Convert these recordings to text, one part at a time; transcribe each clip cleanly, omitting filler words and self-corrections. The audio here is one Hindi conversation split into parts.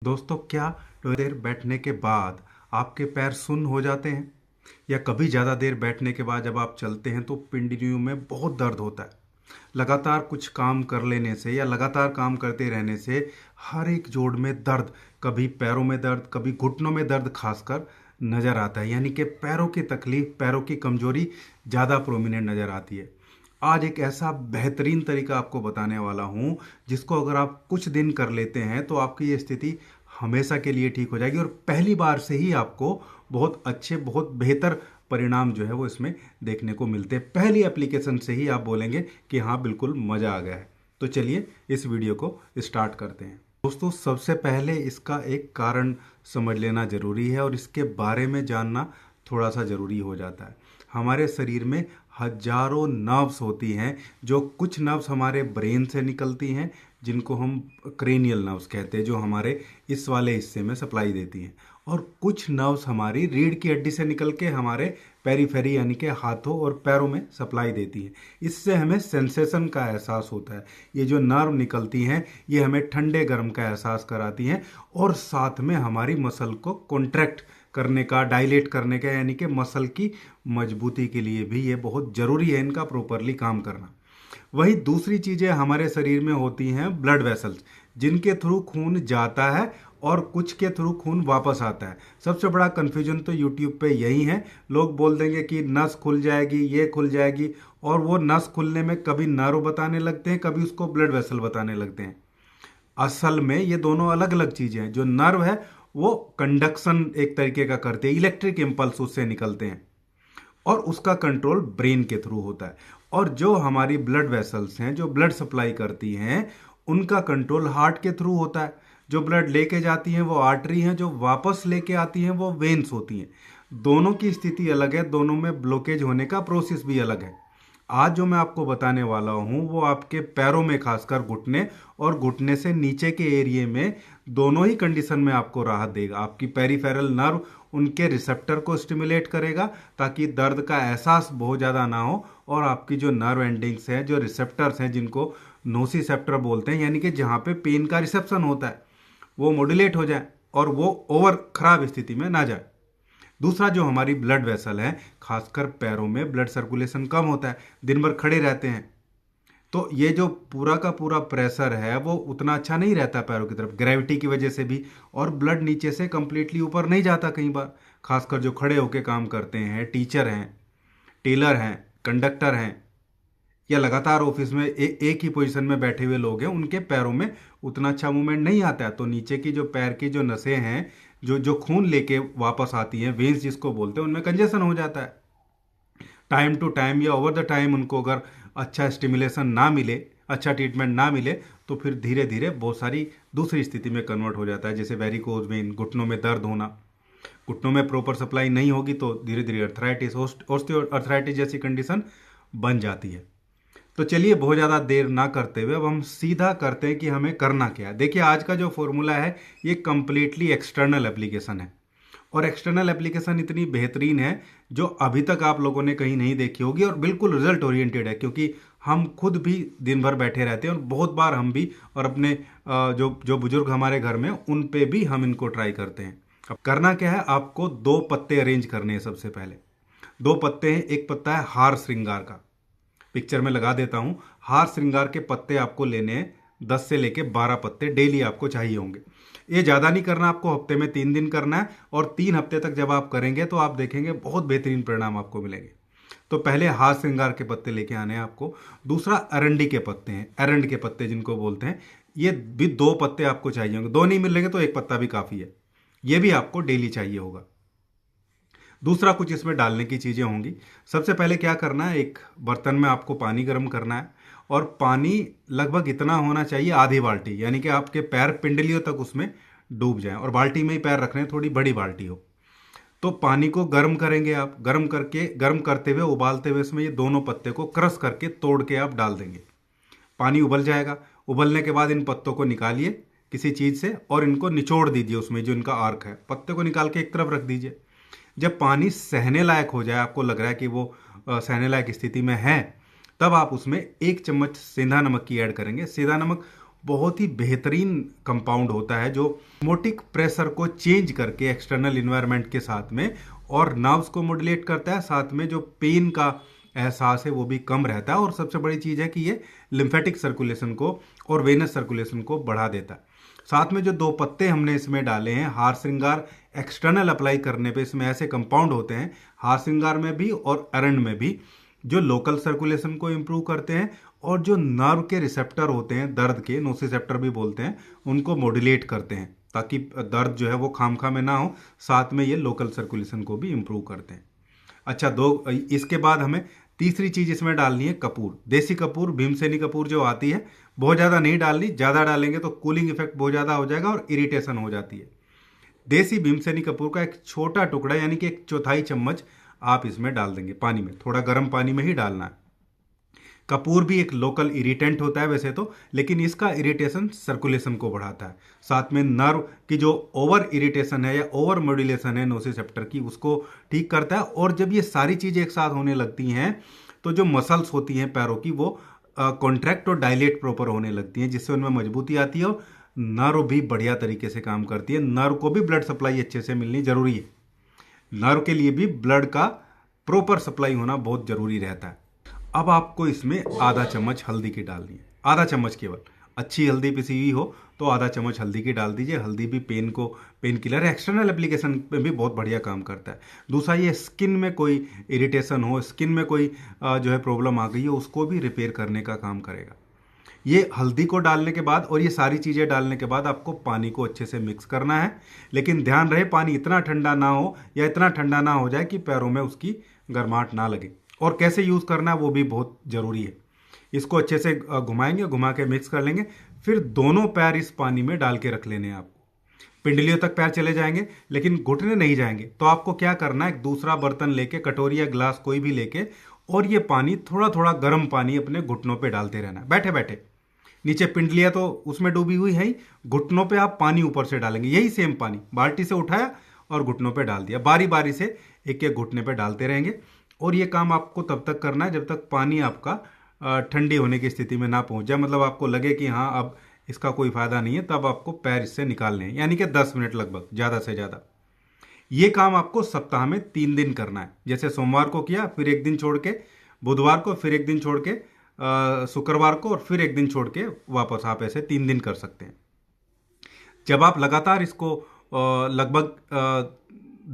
दोस्तों, क्या थोड़ी देर बैठने के बाद आपके पैर सुन्न हो जाते हैं? या कभी ज़्यादा देर बैठने के बाद जब आप चलते हैं तो पिंडलियों में बहुत दर्द होता है। लगातार कुछ काम कर लेने से या लगातार काम करते रहने से हर एक जोड़ में दर्द, कभी पैरों में दर्द, कभी घुटनों में दर्द खासकर नज़र आता है। यानी कि पैरों की तकलीफ, पैरों की कमजोरी ज़्यादा प्रोमिनेंट नज़र आती है। आज एक ऐसा बेहतरीन तरीका आपको बताने वाला हूँ जिसको अगर आप कुछ दिन कर लेते हैं तो आपकी ये स्थिति हमेशा के लिए ठीक हो जाएगी और पहली बार से ही आपको बहुत अच्छे, बहुत बेहतर परिणाम जो है वो इसमें देखने को मिलते हैं। पहली एप्लीकेशन से ही आप बोलेंगे कि हाँ, बिल्कुल मज़ा आ गया है। तो चलिए इस वीडियो को स्टार्ट करते हैं। दोस्तों, सबसे पहले इसका एक कारण समझ लेना ज़रूरी है और इसके बारे में जानना थोड़ा सा ज़रूरी हो जाता है। हमारे शरीर में हजारों नर्व्स होती हैं, जो कुछ नर्व्स हमारे ब्रेन से निकलती हैं जिनको हम क्रेनियल नर्व्स कहते हैं, जो हमारे इस वाले हिस्से में सप्लाई देती हैं, और कुछ नर्व्स हमारी रीढ़ की हड्डी से निकल के हमारे पेरीफेरी यानी कि हाथों और पैरों में सप्लाई देती हैं। इससे हमें सेंसेशन का एहसास होता है। ये जो नर्व निकलती हैं ये हमें ठंडे गर्म का एहसास कराती हैं और साथ में हमारी मसल को कॉन्ट्रैक्ट करने का, डायलेट करने का, यानी कि मसल की मजबूती के लिए भी ये बहुत ज़रूरी है इनका प्रॉपरली काम करना। वही दूसरी चीज़ें हमारे शरीर में होती हैं ब्लड वेसल्स, जिनके थ्रू खून जाता है और कुछ के थ्रू खून वापस आता है। सबसे बड़ा कन्फ्यूजन तो यूट्यूब पे यही है। लोग बोल देंगे कि नस खुल जाएगी, ये खुल जाएगी, और वो नस खुलने में कभी नर्व बताने लगते हैं, कभी उसको ब्लड वेसल बताने लगते हैं। असल में ये दोनों अलग अलग चीज़ें हैं। जो नर्व है वो कंडक्शन एक तरीके का करते हैं, इलेक्ट्रिक इम्पल्स उससे निकलते हैं और उसका कंट्रोल ब्रेन के थ्रू होता है। और जो हमारी ब्लड वेसल्स हैं, जो ब्लड सप्लाई करती हैं, उनका कंट्रोल हार्ट के थ्रू होता है। जो ब्लड लेके जाती हैं वो आर्टरी हैं, जो वापस लेके आती हैं वो वेन्स होती हैं। दोनों की स्थिति अलग है, दोनों में ब्लॉकेज होने का प्रोसेस भी अलग है। आज जो मैं आपको बताने वाला हूं वो आपके पैरों में, खासकर घुटने और घुटने से नीचे के एरिया में, दोनों ही कंडीशन में आपको राहत देगा। आपकी पेरिफेरल नर्व उनके रिसेप्टर को स्टिमुलेट करेगा ताकि दर्द का एहसास बहुत ज़्यादा ना हो, और आपकी जो नर्व एंडिंग्स हैं, जो रिसेप्टर्स हैं, जिनको नोसिसेप्टर बोलते हैं, यानी कि जहाँ पे पेन का रिसेप्शन होता है, वो मॉड्यूलेट हो जाए और वो ओवर खराब स्थिति में ना जाए। दूसरा, जो हमारी ब्लड वेसल है, खासकर पैरों में ब्लड सर्कुलेशन कम होता है, दिन भर खड़े रहते हैं, तो ये जो पूरा का पूरा प्रेशर है वो उतना अच्छा नहीं रहता पैरों की तरफ, ग्रेविटी की वजह से भी, और ब्लड नीचे से कंप्लीटली ऊपर नहीं जाता कई बार। खासकर जो खड़े होकर काम करते हैं, टीचर हैं, टेलर हैं, कंडक्टर हैं, या लगातार ऑफिस में एक ही पोजीशन में बैठे हुए लोग हैं, उनके पैरों में उतना अच्छा मूवमेंट नहीं आता है। तो नीचे की जो पैर की जो नसें हैं, जो जो खून लेके वापस आती हैं, वेन्स जिसको बोलते हैं, उनमें कंजेशन हो जाता है। टाइम टू टाइम या ओवर द टाइम उनको अगर अच्छा स्टिमुलेशन ना मिले, अच्छा ट्रीटमेंट ना मिले, तो फिर धीरे धीरे बहुत सारी दूसरी स्थिति में कन्वर्ट हो जाता है, जैसे वेरिकोज वेन, घुटनों में दर्द होना। घुटनों में प्रॉपर सप्लाई नहीं होगी तो धीरे धीरे अर्थराइटिस, ऑस्टियो अर्थराइटिस जैसी कंडीशन बन जाती है। तो चलिए बहुत ज़्यादा देर ना करते हुए अब हम सीधा करते हैं कि हमें करना क्या है। देखिए, आज का जो फॉर्मूला है ये कम्प्लीटली एक्सटर्नल एप्लीकेशन है, और एक्सटर्नल एप्लीकेशन इतनी बेहतरीन है जो अभी तक आप लोगों ने कहीं नहीं देखी होगी, और बिल्कुल रिजल्ट ओरिएंटेड है, क्योंकि हम खुद भी दिन भर बैठे रहते हैं और बहुत बार हम भी, और अपने जो जो बुजुर्ग हमारे घर में, उन पे भी हम इनको ट्राई करते हैं। अब करना क्या है, आपको दो पत्ते अरेंज करने हैं। सबसे पहले दो पत्ते हैं। एक पत्ता है हार श्रृंगार का, पिक्चर में लगा देता हूं। हार श्रृंगार के पत्ते आपको लेने हैं, 10 से लेके 12 पत्ते डेली आपको चाहिए होंगे। ये ज़्यादा नहीं करना, आपको हफ्ते में 3 दिन करना है, और 3 हफ्ते तक जब आप करेंगे तो आप देखेंगे बहुत बेहतरीन परिणाम आपको मिलेंगे। तो पहले हार श्रृंगार के पत्ते लेके आने हैं आपको। दूसरा, अरंडी के पत्ते हैं, अरंड के पत्ते जिनको बोलते हैं, ये भी 2 पत्ते आपको चाहिए होंगे। 2 नहीं मिलेंगे तो 1 पत्ता भी काफ़ी है। ये भी आपको डेली चाहिए होगा। दूसरा, कुछ इसमें डालने की चीज़ें होंगी। सबसे पहले क्या करना है, एक बर्तन में आपको पानी गर्म करना है, और पानी लगभग इतना होना चाहिए, आधी बाल्टी, यानी कि आपके पैर पिंडलियों तक उसमें डूब जाएं, और बाल्टी में ही पैर रखने, थोड़ी बड़ी बाल्टी हो। तो पानी को गर्म करेंगे आप, गर्म करके, गर्म करते हुए, उबालते हुए इसमें ये दोनों पत्ते को क्रश करके तोड़ के आप डाल देंगे। पानी उबल जाएगा। उबलने के बाद इन पत्तों को निकालिए किसी चीज़ से और इनको निचोड़ दीजिए, उसमें जो इनका आर्क है, पत्ते को निकाल के एक तरफ रख दीजिए। जब पानी सहने लायक हो जाए, आपको लग रहा है कि वो सहने लायक स्थिति में है, तब आप उसमें 1 चम्मच सेंधा नमक की ऐड करेंगे। सेंधा नमक बहुत ही बेहतरीन कंपाउंड होता है जो ऑस्मोटिक प्रेशर को चेंज करके एक्सटर्नल इन्वायरमेंट के साथ में और नर्व्स को मॉड्यूलेट करता है, साथ में जो पेन का एहसास है वो भी कम रहता है। और सबसे बड़ी चीज़ है कि ये लिम्फेटिक सर्कुलेशन को और वेनस सर्कुलेशन को बढ़ा देता है। साथ में जो 2 पत्ते हमने इसमें डाले हैं, हार श्रृंगार एक्सटर्नल अप्लाई करने पे इसमें ऐसे कंपाउंड होते हैं, हार श्रृंगार में भी और अरंड में भी, जो लोकल सर्कुलेशन को इम्प्रूव करते हैं और जो नर्व के रिसेप्टर होते हैं, दर्द के नोसिसेप्टर भी बोलते हैं, उनको मॉड्यूलेट करते हैं ताकि दर्द जो है वो खामखा में ना हो। साथ में ये लोकल सर्कुलेशन को भी इम्प्रूव करते हैं। अच्छा, इसके बाद हमें तीसरी चीज़ इसमें डालनी है कपूर। देसी कपूर, भीमसेनी कपूर जो आती है, बहुत ज़्यादा नहीं डालनी, ज़्यादा डालेंगे तो कूलिंग इफेक्ट बहुत ज़्यादा हो जाएगा और इरिटेशन हो जाती है। देसी भीमसेनी कपूर का एक छोटा टुकड़ा यानी कि 1/4 चम्मच आप इसमें डाल देंगे पानी में, थोड़ा गर्म पानी में ही डालना है। कपूर भी एक लोकल इरिटेंट होता है वैसे तो, लेकिन इसका इरिटेशन सर्कुलेशन को बढ़ाता है। साथ में नर्व की जो ओवर इरिटेशन है या ओवर मॉड्यूलेशन है नोसिसेप्टर की, उसको ठीक करता है। और जब ये सारी चीज़ें एक साथ होने लगती हैं तो जो मसल्स होती हैं पैरों की वो कॉन्ट्रैक्ट और डायलेट प्रॉपर होने लगती हैं, जिससे उनमें मजबूती आती है और नर्व भी बढ़िया तरीके से काम करती है। नर्व को भी ब्लड सप्लाई अच्छे से मिलनी जरूरी है। नर्व के लिए भी ब्लड का प्रॉपर सप्लाई होना बहुत जरूरी रहता है। अब आपको इसमें आधा चम्मच हल्दी की डालनी है, आधा चम्मच केवल। अच्छी हल्दी पिसी हुई हो तो आधा चम्मच हल्दी की डाल दीजिए। हल्दी भी पेन किलर है, एक्सटर्नल एप्लीकेशन में भी बहुत बढ़िया काम करता है। दूसरा, ये स्किन में कोई इरिटेशन हो, स्किन में कोई जो है प्रॉब्लम आ गई है, उसको भी रिपेयर करने का काम करेगा। ये हल्दी को डालने के बाद और ये सारी चीज़ें डालने के बाद आपको पानी को अच्छे से मिक्स करना है। लेकिन ध्यान रहे पानी इतना ठंडा ना हो या इतना ठंडा ना हो जाए कि पैरों में उसकी गर्माहट ना लगे। और कैसे यूज़ करना है वो भी बहुत ज़रूरी है। इसको अच्छे से घुमाएंगे, घुमा के मिक्स कर लेंगे। फिर दोनों पैर इस पानी में डाल के रख लेने हैं आपको। पिंडलियों तक पैर चले जाएंगे लेकिन घुटने नहीं जाएंगे। तो आपको क्या करना है, एक दूसरा बर्तन लेके, कटोरी या गिलास कोई भी लेके, और ये पानी थोड़ा थोड़ा गर्म पानी अपने घुटनों पे डालते रहना है बैठे बैठे। नीचे पिंडलियाँ तो उसमें डूबी हुई है ही, घुटनों पे आप पानी ऊपर से डालेंगे। यही सेम पानी बाल्टी से उठाया और घुटनों पे डाल दिया। बारी बारी से एक एक घुटने पे डालते रहेंगे। और ये काम आपको तब तक करना है जब तक पानी आपका ठंडी होने की स्थिति में ना पहुंच जाए, मतलब आपको लगे कि हाँ अब इसका कोई फायदा नहीं है, तब आपको पैर इससे निकालने हैं, यानी कि 10 मिनट लगभग, ज़्यादा से ज़्यादा। ये काम आपको सप्ताह में 3 दिन करना है। जैसे सोमवार को किया, फिर एक दिन छोड़ के बुधवार को, फिर एक दिन छोड़ के शुक्रवार को, और फिर एक दिन छोड़ के वापस। आप ऐसे 3 दिन कर सकते हैं। जब आप लगातार इसको लगभग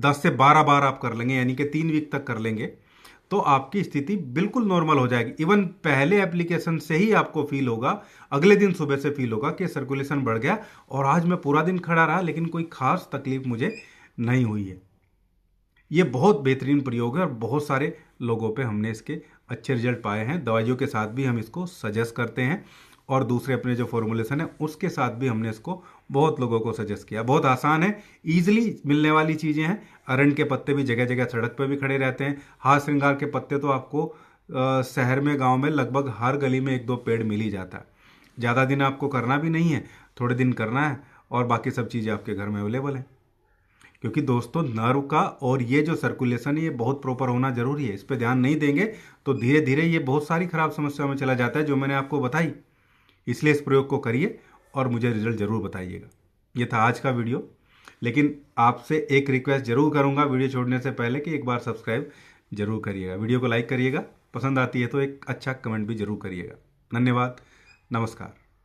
10 से 12 बार आप कर लेंगे, यानी कि 3 वीक तक कर लेंगे, तो आपकी स्थिति बिल्कुल नॉर्मल हो जाएगी। इवन पहले एप्लीकेशन से ही आपको फील होगा, अगले दिन सुबह से फील होगा कि सर्कुलेशन बढ़ गया और आज मैं पूरा दिन खड़ा रहा लेकिन कोई खास तकलीफ मुझे नहीं हुई है। ये बहुत बेहतरीन प्रयोग है और बहुत सारे लोगों पे हमने इसके अच्छे रिजल्ट पाए हैं। दवाइयों के साथ भी हम इसको सजेस्ट करते हैं और दूसरे अपने जो फॉर्मुलेशन है उसके साथ भी हमने इसको बहुत लोगों को सजेस्ट किया। बहुत आसान है, ईजिली मिलने वाली चीज़ें हैं। अरंड के पत्ते भी जगह जगह सड़क पर भी खड़े रहते हैं। हाथ श्रृंगार के पत्ते तो आपको शहर में, गांव में लगभग हर गली में 1-2 पेड़ मिल ही जाता है। ज़्यादा दिन आपको करना भी नहीं है, थोड़े दिन करना है और बाकी सब चीज़ें आपके घर में अवेलेबल हैं। क्योंकि दोस्तों नर्व का और ये जो सर्कुलेशन है ये बहुत प्रॉपर होना जरूरी है। इस पर ध्यान नहीं देंगे तो धीरे धीरे ये बहुत सारी खराब समस्याओं में चला जाता है जो मैंने आपको बताई। इसलिए इस प्रयोग को करिए और मुझे रिजल्ट जरूर बताइएगा। ये था आज का वीडियो, लेकिन आपसे एक रिक्वेस्ट जरूर करूंगा वीडियो छोड़ने से पहले कि एक बार सब्सक्राइब जरूर करिएगा, वीडियो को लाइक करिएगा, पसंद आती है तो एक अच्छा कमेंट भी जरूर करिएगा। धन्यवाद, नमस्कार।